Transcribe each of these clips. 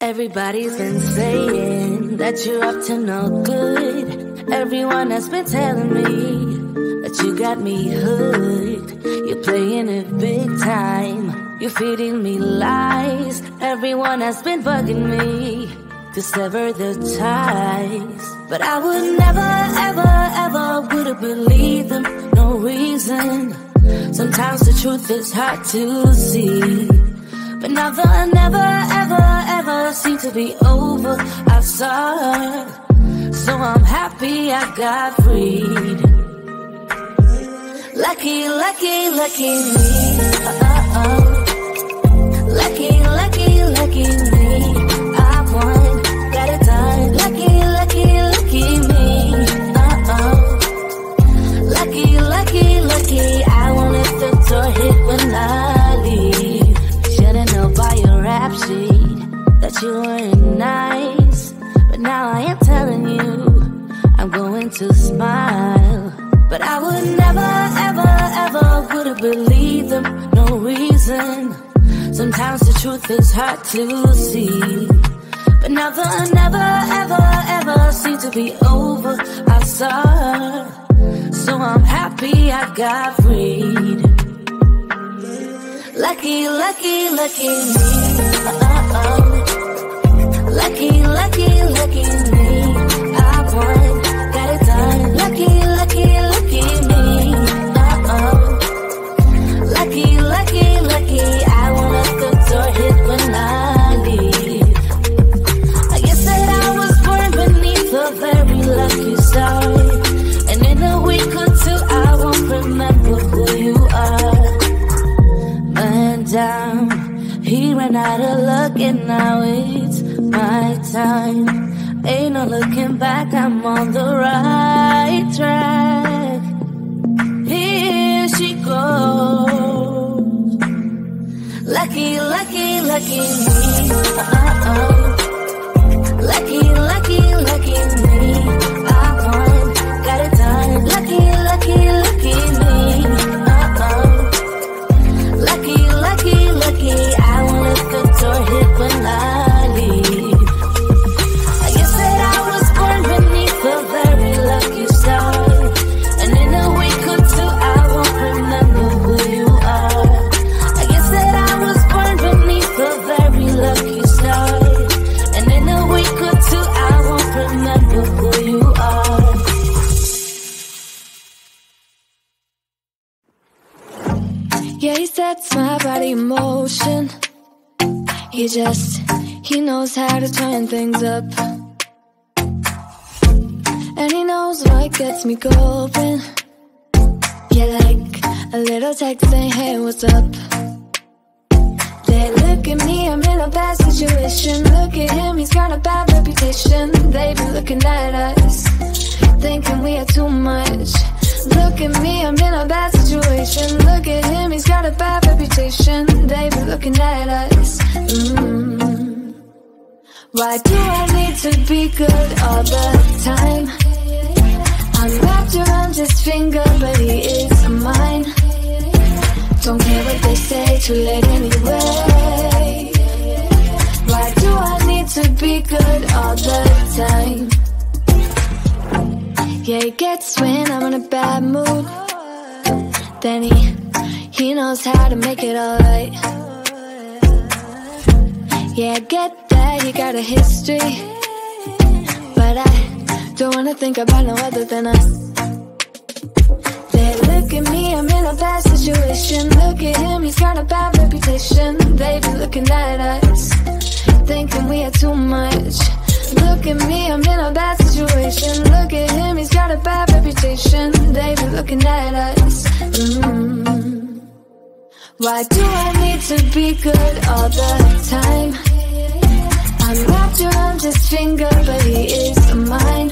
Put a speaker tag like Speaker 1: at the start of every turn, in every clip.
Speaker 1: Everybody's been saying that you're up to no good. Everyone has been telling me that you got me hooked. You're playing it big time. You're feeding me lies. Everyone has been bugging me to sever the ties. But I would never, ever, ever would have believed them. No reason. Sometimes the truth is hard to see. But now the never, ever, ever seemed to be over. I saw her, so I'm happy I got freed. Lucky, lucky, lucky me. Lucky, lucky, lucky me. I won, got it done. Lucky, lucky, lucky me. Lucky, lucky, lucky. I won't let the door hit when I leave. Should've known by your rap sheet that you weren't nice. But now I am telling you, I'm going to smile. But I would never, ever, ever would have believed them. No reason. Sometimes the truth is hard to see. But now the never, ever, ever seemed to be over. I saw her, so I'm happy I got freed. Lucky, lucky, lucky me. Lucky, lucky, lucky me. I won, got it done. Lucky, lucky, lucky me. Lucky, lucky, lucky. I won't let the door hit when I leave. I guess that I was born beneath a very lucky star. And in a week or two I won't remember who you are. Man down, he ran out of luck and now it's my time. Ain't no looking back, I'm on the right track. Here she goes. Lucky, lucky, lucky me. Lucky, lucky, lucky me. I won, got it done. Lucky, lucky, lucky me. Lucky, lucky, lucky. I won't let the door hit when I leave. I guess that I was born beneath a very lucky star. And in a week or two I won't remember who you are. I guess that I was born beneath a very lucky star. And in a week or two I won't remember who you are.
Speaker 2: Yeah, he sets my body in motion. He knows how to turn things up. And he knows what gets me going. Yeah, like a little text saying, hey, what's up? They look at me, I'm in a bad situation. Look at him, he's got a bad reputation. They be looking at us, thinking we are too much. Look at me, I'm in a bad situation. Look at him, he's got a bad reputation. They be looking at us. Why do I need to be good all the time? I'm wrapped around his finger, but he is mine. Don't care what they say, too late anyway. Why do I need to be good all the time? Yeah, he gets when I'm in a bad mood. Then he knows how to make it alright. Yeah, I get that you got a history, but I don't wanna think about no other than us. They look at me, I'm in a bad situation. Look at him, he's got a bad reputation. They be looking at us, thinking we are too much. Look at me, I'm in a bad situation. Look at him, he's got a bad reputation. They be looking at us. Why do I need to be good all the time? I'm wrapped around his finger, but he is mine.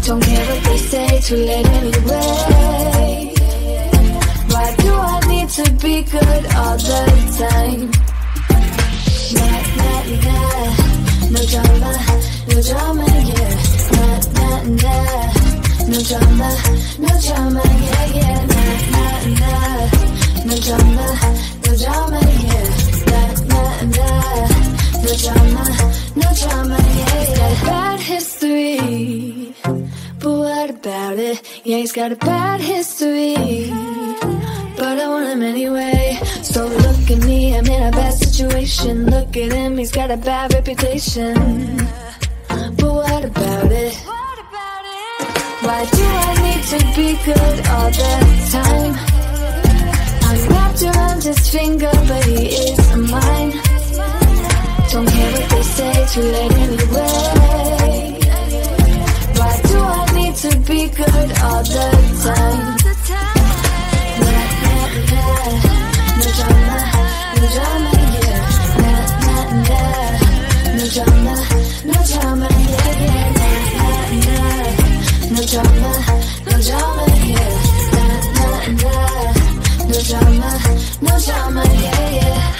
Speaker 2: Don't care what they say, too late anyway. Why do I need to be good all the time? Nah, nah, nah. No drama, no drama, yeah. Nah, nah, nah. No drama, yeah, yeah. Nah, nah, nah. No drama, yeah. Nah, nah, No drama, no drama, yeah. He's got a bad history, but what about it? Yeah, he's got a bad history, but I want him anyway. So look at me, I'm in a bad situation. Look at him, he's got a bad reputation, but what about it? Why do I need to be good all the time? I'm wrapped around his finger, but he is mine. Don't care what they say, too late anyway. Why do I need to be good all the time? No drama, no drama, yeah. No drama, no drama, yeah, yeah. No drama, no drama, yeah. No drama, no drama, yeah, yeah.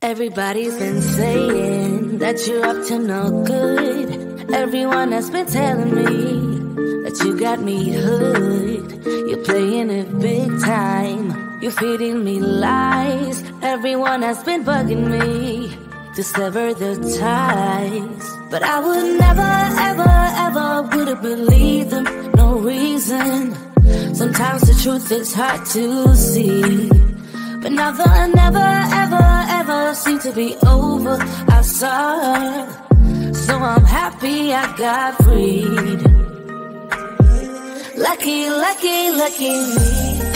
Speaker 1: Everybody's been saying that you're up to no good. Everyone has been telling me that you got me hooked. You're playing it big time. You're feeding me lies. Everyone has been bugging me to sever the ties. But I would never, ever, ever would have believed them. No reason. Sometimes the truth is hard to see. But now the never, ever, ever seem to be over. I saw her, so I'm happy I got freed. Lucky, lucky, lucky me.